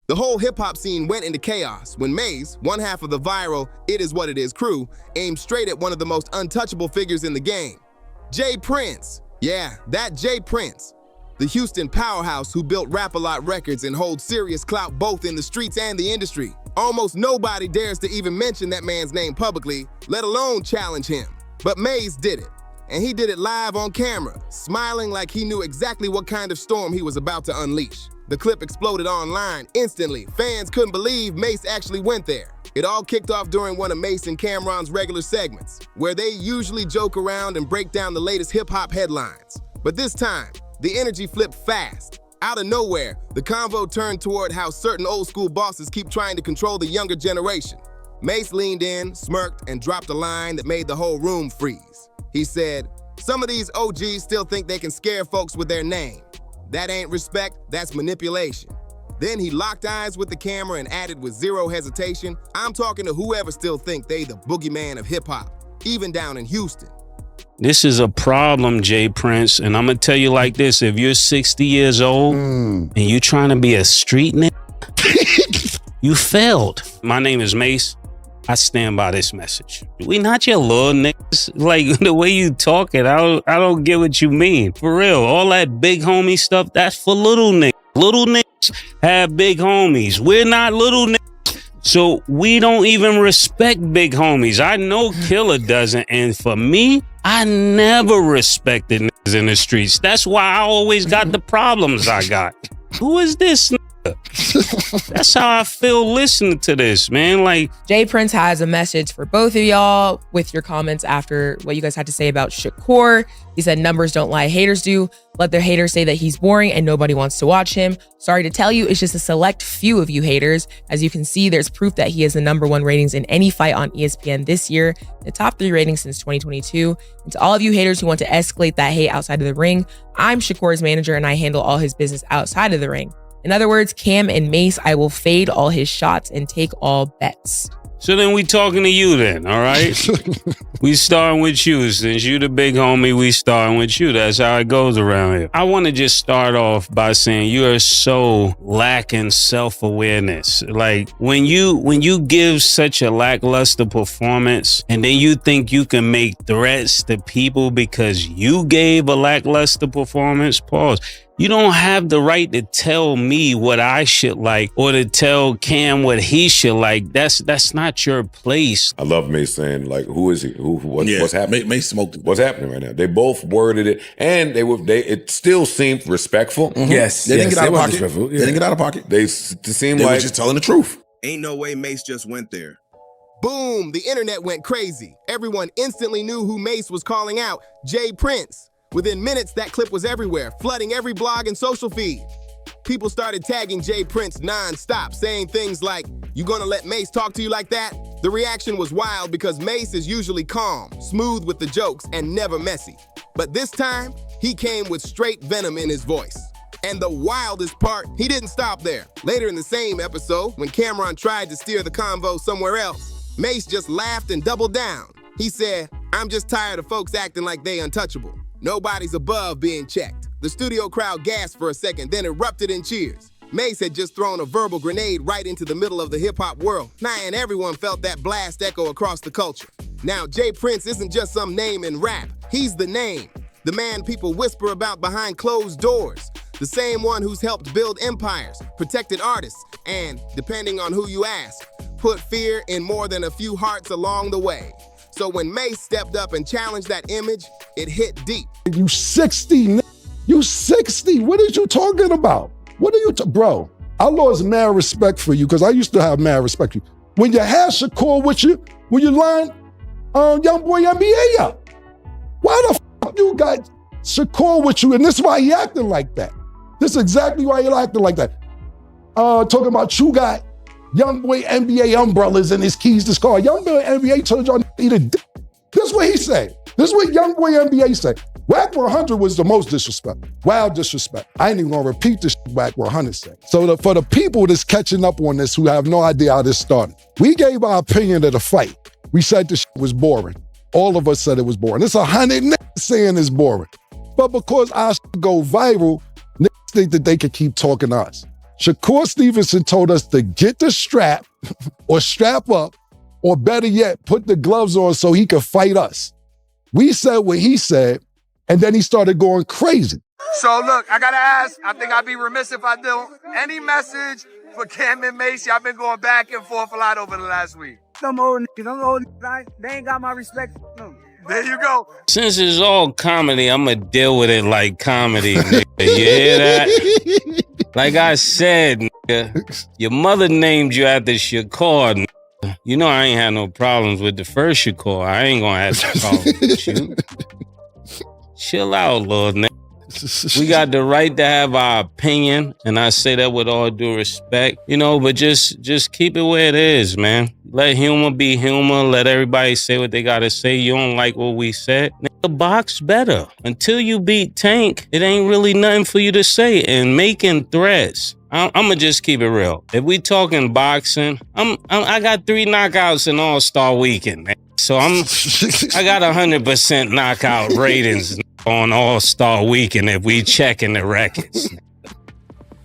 The whole hip-hop scene went into chaos when Mase, one half of the viral It Is What It Is crew, aimed straight at one of the most untouchable figures in the game. J. Prince. Yeah, that J. Prince. The Houston powerhouse who built Rap-A-Lot Records and holds serious clout both in the streets and the industry. Almost nobody dares to even mention that man's name publicly, let alone challenge him. But Mase did it. And he did it live on camera, smiling like he knew exactly what kind of storm he was about to unleash. The clip exploded online instantly. Fans couldn't believe Mase actually went there. It all kicked off during one of Mase and Cam'ron's regular segments, where they usually joke around and break down the latest hip-hop headlines. But this time, the energy flipped fast. Out of nowhere, the convo turned toward how certain old-school bosses keep trying to control the younger generation. Mase leaned in, smirked, and dropped a line that made the whole room freeze. He said, "Some of these OGs still think they can scare folks with their name. That ain't respect, that's manipulation." Then he locked eyes with the camera and added with zero hesitation, "I'm talking to whoever still think they the boogeyman of hip-hop, even down in Houston." This is a problem, J. Prince, and I'm gonna tell you like this: if you're 60 years old and you trying to be a street nigga, you failed. My name is Mase. I stand by this message. We not your little niggas. Like the way you talking, I don't get what you mean. For real, all that big homie stuff, that's for little niggas. Little niggas have big homies. We're not little niggas. So we don't even respect big homies. I know Killer doesn't. And for me, I never respected niggas in the streets. That's why I always got the problems I got. Who is this nigga? That's how I feel listening to this, man. Like, J. Prince has a message for both of y'all with your comments after what you guys had to say about Shakur. He said, "Numbers don't lie, haters do. Let their haters say that he's boring and nobody wants to watch him. Sorry to tell you, it's just a select few of you haters. As you can see, there's proof that he has the #1 ratings in any fight on ESPN this year, the top 3 ratings since 2022. And to all of you haters who want to escalate that hate outside of the ring, I'm Shakur's manager and I handle all his business outside of the ring. In other words, Cam and Mase, I will fade all his shots and take all bets." so then we talking to you then, all right? We starting with you. Since you the big homie, we starting with you. That's how it goes around here. I want to just start off by saying you are so lacking self-awareness. Like when you give such a lackluster performance and then you think you can make threats to people because you gave a lackluster performance, pause. You don't have the right to tell me what I should like or to tell Cam what he should like. That's not your place. I love Mase saying, like, who is he? What's happening? Mase smoked it. What's happening right now? They both worded it, and it still seemed respectful. Mm-hmm. Yes, they didn't get out of pocket. Yeah. They didn't get out of pocket. They seemed They like were just telling the truth. Ain't no way Mase just went there. Boom, the internet went crazy. Everyone instantly knew who Mase was calling out, J. Prince. Within minutes, that clip was everywhere, flooding every blog and social feed. People started tagging J. Prince non-stop, saying things like, "You gonna let Mase talk to you like that?" The reaction was wild because Mase is usually calm, smooth with the jokes, and never messy. But this time, he came with straight venom in his voice. And the wildest part, he didn't stop there. Later in the same episode, when Cam'ron tried to steer the convo somewhere else, Mase just laughed and doubled down. He said, "I'm just tired of folks acting like they untouchable. Nobody's above being checked." The studio crowd gasped for a second, then erupted in cheers. Mase had just thrown a verbal grenade right into the middle of the hip-hop world, and everyone felt that blast echo across the culture. Now, J. Prince isn't just some name in rap. He's the name, the man people whisper about behind closed doors, the same one who's helped build empires, protected artists, and, depending on who you ask, put fear in more than a few hearts along the way. So when Mase stepped up and challenged that image, it hit deep. You 60, you 60. What are you talking about? What are you, bro? I lost mad respect for you because I used to have mad respect for you. When you had Shakur with you, when you lined Young Boy NBA up, why the fuck you got Shakur with you? And this is why he acting like that. This is exactly why he acting like that. Talking about you got Young Boy NBA umbrellas and his keys to his car. Young Boy NBA told y'all to eat a dick. This is what he said. This is what Young Boy NBA said. Wack 100 was the most disrespect. Wild disrespect. I ain't even gonna repeat this Wack 100 said. So for the people that's catching up on this who have no idea how this started, we gave our opinion of the fight. We said this was boring. All of us said it was boring. It's 100 niggas saying it's boring. But because our go viral, niggas think that they can keep talking to us. Shakur Stevenson told us to get the strap or strap up, or better yet, put the gloves on so he could fight us. We said what he said, and then he started going crazy. So look, I gotta ask, I think I'd be remiss if I don't. Any message for Cam and Mase? Y'all been going back and forth a lot over the last week. Them old niggas, they ain't got my respect for them. There you go. Since it's all comedy, I'm going to deal with it like comedy, nigga. You hear that? Like I said, nigga, your mother named you after Shakur, nigga. You know I ain't had no problems with the first Shakur. I ain't going to have no problems with you. Chill out, Lord, nigga. We got the right to have our opinion, and I say that with all due respect, you know, but just keep it where it is, man. Let humor be humor. Let everybody say what they gotta say. You don't like what we said, nigga, box better. Until you beat Tank, it ain't really nothing for you to say. And making threats, I'm gonna just keep it real. If we talking boxing, I got 3 knockouts in All-Star Weekend, man. So I got 100% knockout ratings on All-Star Weekend if we checking the records.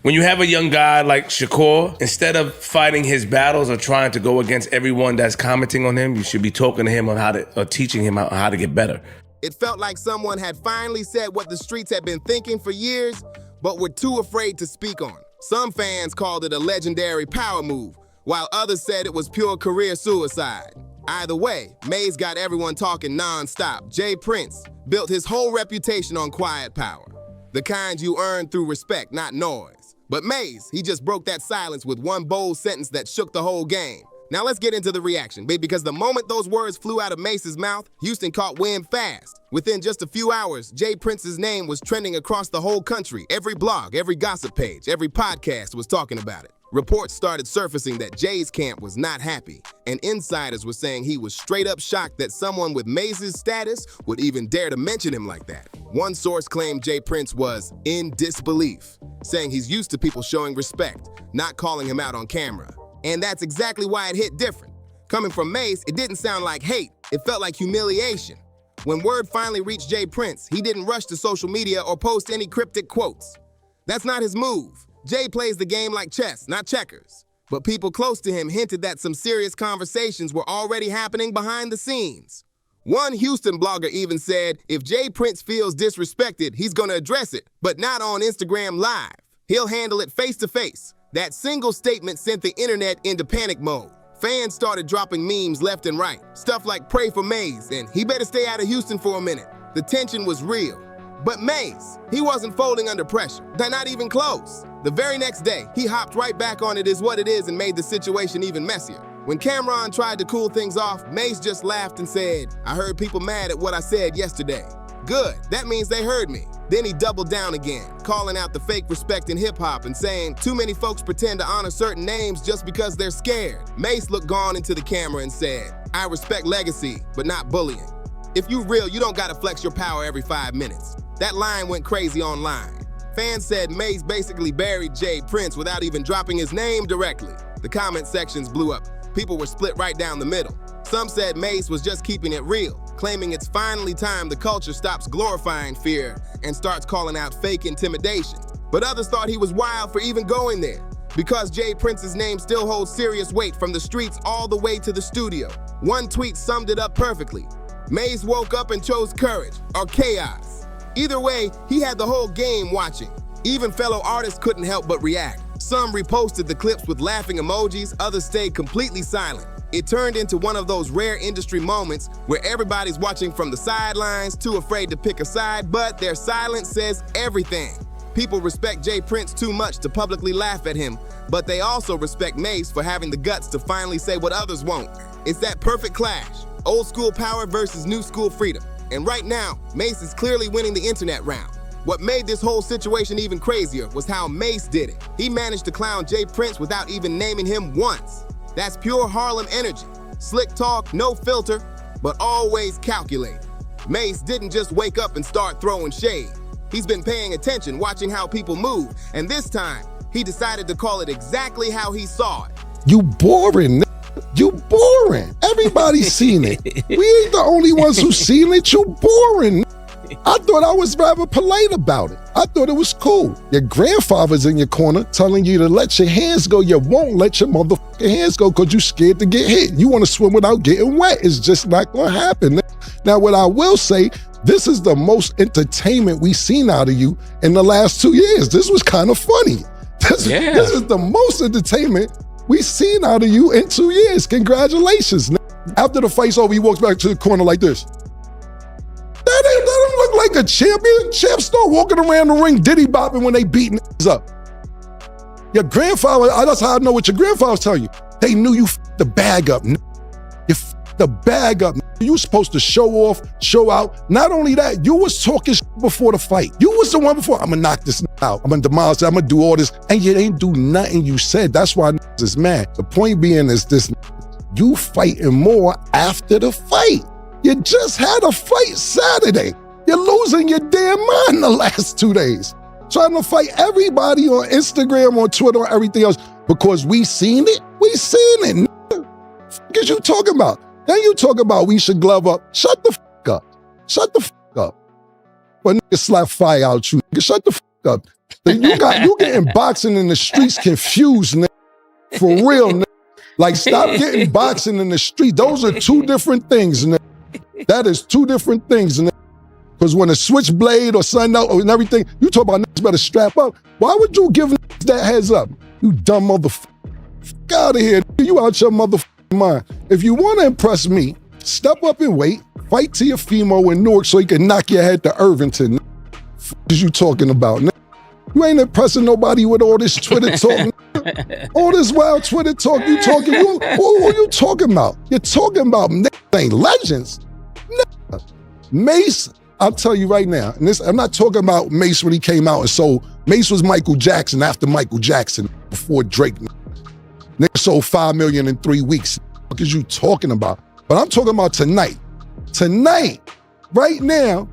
When you have a young guy like Shakur, instead of fighting his battles or trying to go against everyone that's commenting on him, you should be talking to him on or teaching him how to get better. It felt like someone had finally said what the streets had been thinking for years, but were too afraid to speak on. Some fans called it a legendary power move, while others said it was pure career suicide. Either way, Mase got everyone talking non-stop. Jay Prince built his whole reputation on quiet power, the kind you earn through respect, not noise. But Mase, he just broke that silence with one bold sentence that shook the whole game. Now let's get into the reaction, because the moment those words flew out of Mase's mouth, Houston caught wind fast. Within just a few hours, Jay Prince's name was trending across the whole country. Every blog, every gossip page, every podcast was talking about it. Reports started surfacing that Jay's camp was not happy, and insiders were saying he was straight up shocked that someone with Mase's status would even dare to mention him like that. One source claimed Jay Prince was in disbelief, saying he's used to people showing respect, not calling him out on camera. And that's exactly why it hit different. Coming from Mase, it didn't sound like hate, it felt like humiliation. When word finally reached Jay Prince, he didn't rush to social media or post any cryptic quotes. That's not his move. Jay plays the game like chess, not checkers. But people close to him hinted that some serious conversations were already happening behind the scenes. One Houston blogger even said if Jay Prince feels disrespected, he's gonna address it, but not on Instagram Live. He'll handle it face to face. That single statement sent the internet into panic mode. Fans started dropping memes left and right. Stuff like pray for Mase and he better stay out of Houston for a minute. The tension was real. But Mase, he wasn't folding under pressure. They're not even close. The very next day, he hopped right back on it is what it is and made the situation even messier. When Cameron tried to cool things off, Mase just laughed and said, I heard people mad at what I said yesterday. Good, that means they heard me. Then he doubled down again, calling out the fake respect in hip-hop and saying too many folks pretend to honor certain names just because they're scared. Mase looked gone into the camera and said, I respect legacy, but not bullying. If you real, you don't gotta flex your power every 5 minutes. That line went crazy online. Fans said Mase basically buried Jay Prince without even dropping his name directly. The comment sections blew up. People were split right down the middle. Some said Mase was just keeping it real, claiming it's finally time the culture stops glorifying fear and starts calling out fake intimidation. But others thought he was wild for even going there, because Jay Prince's name still holds serious weight from the streets all the way to the studio. One tweet summed it up perfectly. Mase woke up and chose courage, or chaos. Either way, he had the whole game watching. Even fellow artists couldn't help but react. Some reposted the clips with laughing emojis, others stayed completely silent. It turned into one of those rare industry moments where everybody's watching from the sidelines, too afraid to pick a side, but their silence says everything. People respect Jay Prince too much to publicly laugh at him, but they also respect Mase for having the guts to finally say what others won't. It's that perfect clash, old school power versus new school freedom. And right now, Mase is clearly winning the internet round. What made this whole situation even crazier was how Mase did it. He managed to clown Jay Prince without even naming him once. That's pure Harlem energy. Slick talk, no filter, but always calculated. Mase didn't just wake up and start throwing shade. He's been paying attention, watching how people move, and this time, he decided to call it exactly how he saw it. You boring, n***. You boring. Everybody's seen it. We ain't the only ones who seen it. You boring. I thought I was rather polite about it. I thought it was cool. Your grandfather's in your corner telling you to let your hands go. You won't let your motherfucking hands go because you're scared to get hit. You want to swim without getting wet. It's just not going to happen. Now, what I will say, this is the most entertainment we've seen out of you in the last 2 years. This was kind of funny. This is the most entertainment we've seen out of you in 2 years. Congratulations. After the fight, he walks back to the corner like this. That don't look like a champion. Champs start walking around the ring diddy bopping when they beating up. Your grandfather, that's how I know what your grandfather's telling you. They knew you f***ed the bag up. You f***ed the bag up. You were supposed to show off, show out. Not only that, you was talking before the fight. You was the one before, I'm gonna knock this out. I'm gonna demolish it. I'm gonna do all this. And you ain't do nothing you said. That's why is mad. The point being is this, you fighting more after the fight. You just had a fight Saturday. You're losing your damn mind the last 2 days. Trying to fight everybody on Instagram, on Twitter, on everything else because we seen it. We seen it. What is you talking about? Then you talk about we should glove up. Shut the fuck up. Shut the fuck up. But nigga slap fire out you. Nigga, shut the fuck up. You getting boxing in the streets confused, nigga. For real, nigga. Like, stop getting boxing in the street. Those are two different things, nigga. That is two different things, nigga. Because when a switchblade or something out and everything, you talk about niggas better strap up. Why would you give niggas that heads up? You dumb motherfucker. Fuck out of here. You out your motherfucking mind. If you want to impress me, step up and wait. Fight to your Fimo in Newark so he can knock your head to Irvington. What is you talking about, nigga? You ain't impressing nobody with all this Twitter talk. All this wild Twitter talk. You talking, who are you talking about? You're talking about niggas ain't legends. Nigga. Mase, I'll tell you right now, and I'm not talking about Mase when he came out and sold. Mase was Michael Jackson after Michael Jackson, before Drake. Nigga sold 5 million in 3 weeks. What is you talking about? But I'm talking about tonight. Tonight, right now,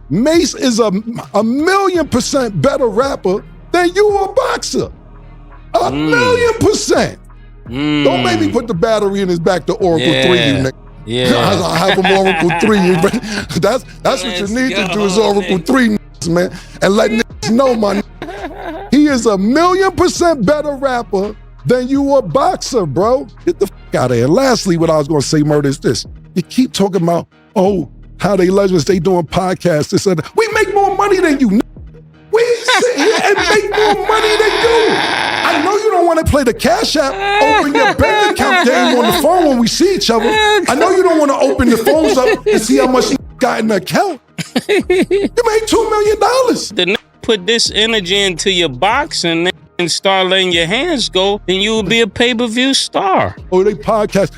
Mase is a 1,000,000% better rapper than you a boxer. 1,000,000%. Don't make me put the battery in his back to Oracle 3, you nigga. Yeah. I have him Oracle 3. That's what you need to do is Oracle 3, man. And let niggas know, my nigga. He is 1,000,000% better rapper than you a boxer, bro. Get the fuck out of here. Lastly, what I was going to say, Murder, is this. You keep talking about, how they legends, they doing podcasts, this and that. We make more money than you. We sit here and make more money than you. I know you don't want to play the Cash App, open your bank account game on the phone when we see each other. I know you don't want to open the phones up and see how much you got in the account. You made $2 million. The put this energy into your boxing and start letting your hands go, then you will be a pay-per-view star. Oh, they podcast.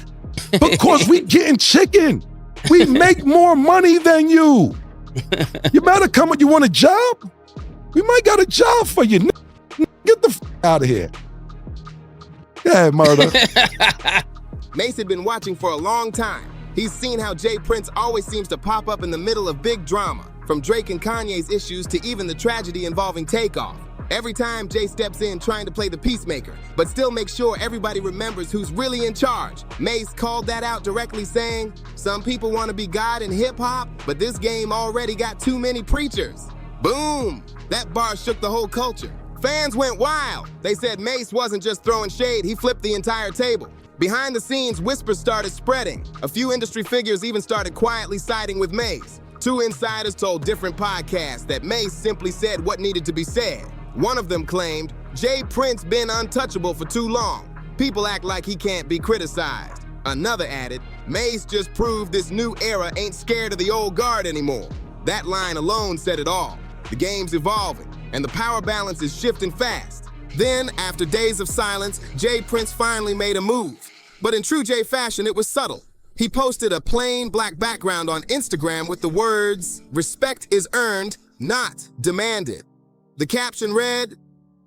Because we getting chicken. We make more money than you. You better come with, you want a job? We might got a job for you. Get the f out of here. Yeah, Murder. Mase had been watching for a long time. He's seen how Jay Prince always seems to pop up in the middle of big drama, from Drake and Kanye's issues to even the tragedy involving Takeoff. Every time Jay steps in trying to play the peacemaker, but still make sure everybody remembers who's really in charge. Mase called that out directly, saying, some people want to be God in hip-hop, but this game already got too many preachers. Boom! That bar shook the whole culture. Fans went wild. They said Mase wasn't just throwing shade, he flipped the entire table. Behind the scenes, whispers started spreading. A few industry figures even started quietly siding with Mase. 2 insiders told different podcasts that Mase simply said what needed to be said. One of them claimed, Jay Prince been untouchable for too long. People act like he can't be criticized. Another added, Mase just proved this new era ain't scared of the old guard anymore. That line alone said it all. The game's evolving, and the power balance is shifting fast. Then, after days of silence, Jay Prince finally made a move. But in true Jay fashion, it was subtle. He posted a plain black background on Instagram with the words, respect is earned, not demanded. The caption read,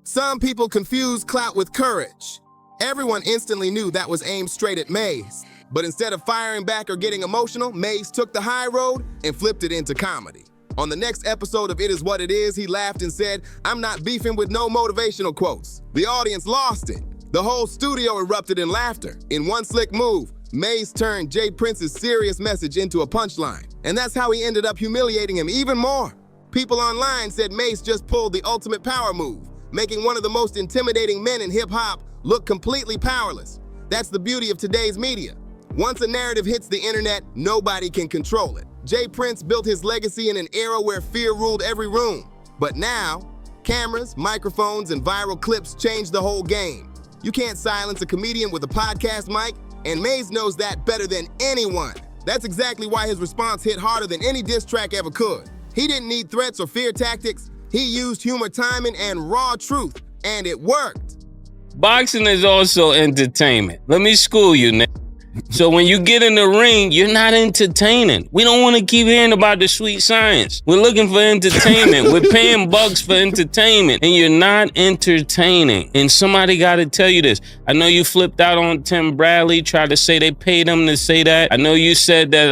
some people confuse clout with courage. Everyone instantly knew that was aimed straight at Mase. But instead of firing back or getting emotional, Mase took the high road and flipped it into comedy. On the next episode of It Is What It Is, he laughed and said, I'm not beefing with no motivational quotes. The audience lost it. The whole studio erupted in laughter. In one slick move, Mase turned Jay Prince's serious message into a punchline. And that's how he ended up humiliating him even more. People online said Mase just pulled the ultimate power move, making one of the most intimidating men in hip-hop look completely powerless. That's the beauty of today's media. Once a narrative hits the internet, nobody can control it. Jay Prince built his legacy in an era where fear ruled every room. But now, cameras, microphones, and viral clips changed the whole game. You can't silence a comedian with a podcast mic, and Mase knows that better than anyone. That's exactly why his response hit harder than any diss track ever could. He didn't need threats or fear tactics. He used humor, timing, and raw truth, and it worked. Boxing is also entertainment. Let me school you, Nick. So when you get in the ring, you're not entertaining. We don't want to keep hearing about the sweet science. We're looking for entertainment. We're paying bucks for entertainment, and you're not entertaining. And somebody got to tell you this. I know you flipped out on Tim Bradley, tried to say they paid him to say that. I know you said that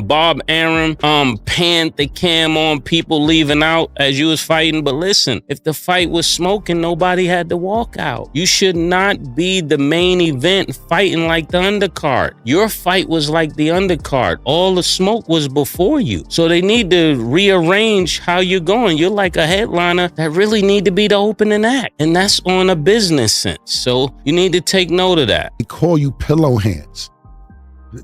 Bob Arum panned the cam on people leaving out as you was fighting. But listen, if the fight was smoking, nobody had to walk out. You should not be the main event fighting like the undercard. Your fight was like the undercard. All the smoke was before you. So they need to rearrange how you're going. You're like a headliner that really need to be the opening act. And that's on a business sense. So you need to take note of that. They call you pillow hands.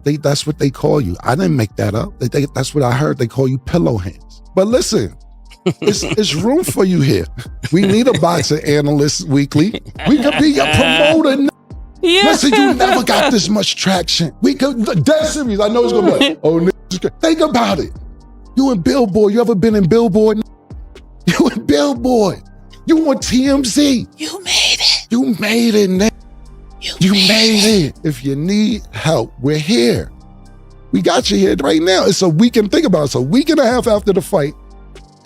That's what they call you. I didn't make that up. That's what I heard. They call you pillow hands. But listen, it's room for you here. We need a boxing analyst weekly. We could be your promoter. Yeah. Listen, you never got this much traction. We could, dead serious. I know it's gonna be like, oh, think about it. You in Billboard. You ever been in Billboard? You in Billboard. You on TMZ. You made it. You made it, Nick. You made it. If you need help, we're here. We got you here right now. It's a week and think about it. It's a week and a half after the fight,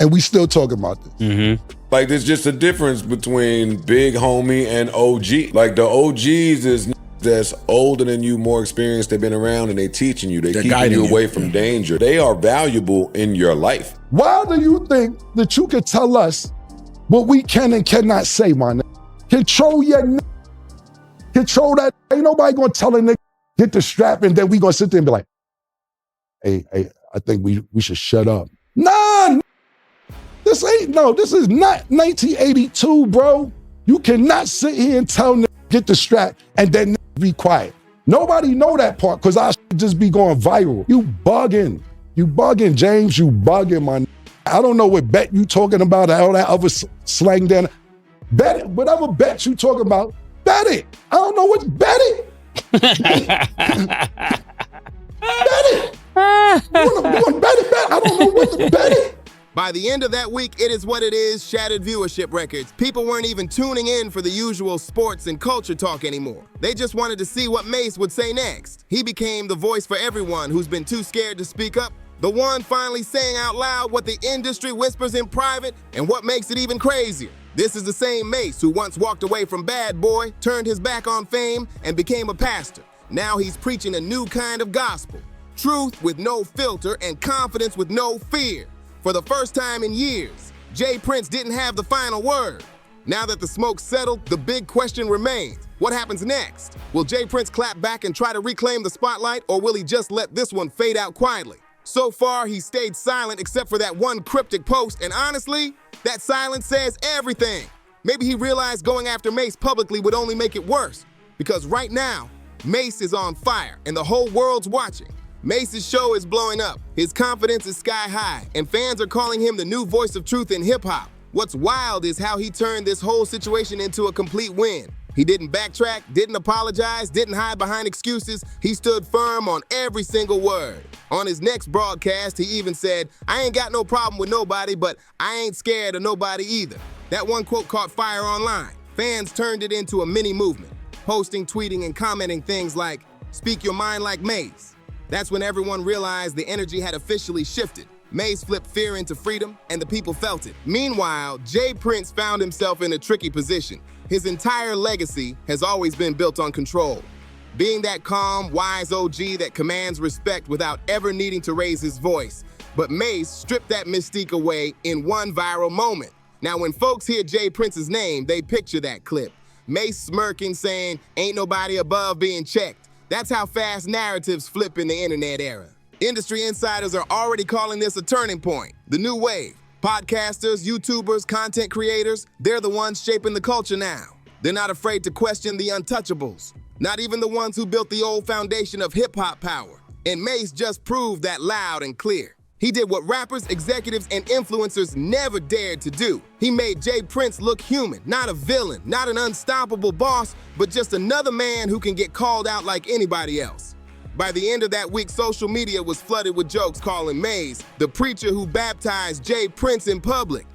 and we still talking about this. Mm-hmm. Like, there's just a difference between big homie and OG. Like, the OGs is that's older than you, more experienced. They've been around and they teaching you. They're keeping you away from danger. They are valuable in your life. Why do you think that you can tell us what we can and cannot say, my nigga? Control your nigga. Control that. Ain't nobody gonna tell a nigga, get the strap, and then we gonna sit there and be like, hey, I think we should shut up. Nah, this is not 1982, bro. You cannot sit here and tell niggas get the strap and then be quiet. Nobody know that part because I should just be going viral. You bugging, James, you bugging, man. I don't know what bet you talking about, all that other slang then. Bet it, whatever bet you talking about, bet it. I don't know what, bet it. Bet it. You want to bet it? I don't know what to bet it. By the end of that week, It Is What It Is shattered viewership records. People weren't even tuning in for the usual sports and culture talk anymore. They just wanted to see what Mase would say next. He became the voice for everyone who's been too scared to speak up. The one finally saying out loud what the industry whispers in private, and what makes it even crazier. This is the same Mase who once walked away from Bad Boy, turned his back on fame, and became a pastor. Now he's preaching a new kind of gospel. Truth with no filter and confidence with no fear. For the first time in years, Jay Prince didn't have the final word. Now that the smoke's settled, the big question remains. What happens next? Will Jay Prince clap back and try to reclaim the spotlight, or will he just let this one fade out quietly? So far, he stayed silent except for that one cryptic post, and honestly, that silence says everything. Maybe he realized going after Mase publicly would only make it worse, because right now, Mase is on fire and the whole world's watching. Mase's show is blowing up, his confidence is sky high, and fans are calling him the new voice of truth in hip-hop. What's wild is how he turned this whole situation into a complete win. He didn't backtrack, didn't apologize, didn't hide behind excuses. He stood firm on every single word. On his next broadcast, he even said, "I ain't got no problem with nobody, but I ain't scared of nobody either." That one quote caught fire online. Fans turned it into a mini movement, posting, tweeting, and commenting things like, "Speak your mind like Mase." That's when everyone realized the energy had officially shifted. Mase flipped fear into freedom, and the people felt it. Meanwhile, Jay Prince found himself in a tricky position. His entire legacy has always been built on control. Being that calm, wise OG that commands respect without ever needing to raise his voice. But Mase stripped that mystique away in one viral moment. Now, when folks hear Jay Prince's name, they picture that clip. Mase smirking, saying, "Ain't nobody above being checked." That's how fast narratives flip in the internet era. Industry insiders are already calling this a turning point, the new wave. Podcasters, YouTubers, content creators, they're the ones shaping the culture now. They're not afraid to question the untouchables, not even the ones who built the old foundation of hip-hop power. And Mase just proved that loud and clear. He did what rappers, executives, and influencers never dared to do. He made Jay Prince look human, not a villain, not an unstoppable boss, but just another man who can get called out like anybody else. By the end of that week, social media was flooded with jokes calling Mase the preacher who baptized Jay Prince in public.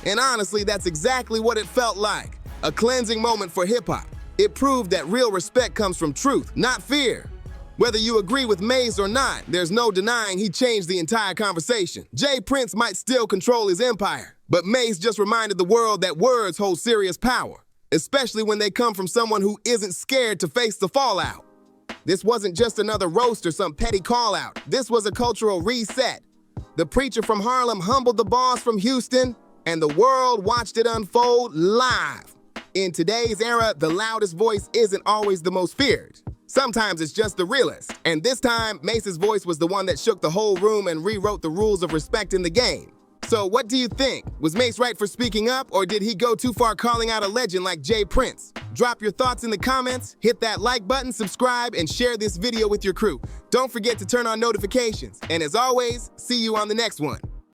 And honestly, that's exactly what it felt like. A cleansing moment for hip-hop. It proved that real respect comes from truth, not fear. Whether you agree with Mase or not, there's no denying he changed the entire conversation. Jay Prince might still control his empire, but Mase just reminded the world that words hold serious power, especially when they come from someone who isn't scared to face the fallout. This wasn't just another roast or some petty call-out. This was a cultural reset. The preacher from Harlem humbled the boss from Houston, and the world watched it unfold live. In today's era, the loudest voice isn't always the most feared. Sometimes it's just the realest. And this time, Mase's voice was the one that shook the whole room and rewrote the rules of respect in the game. So what do you think? Was Mase right for speaking up, or did he go too far calling out a legend like Jay Prince? Drop your thoughts in the comments, hit that like button, subscribe, and share this video with your crew. Don't forget to turn on notifications. And as always, see you on the next one.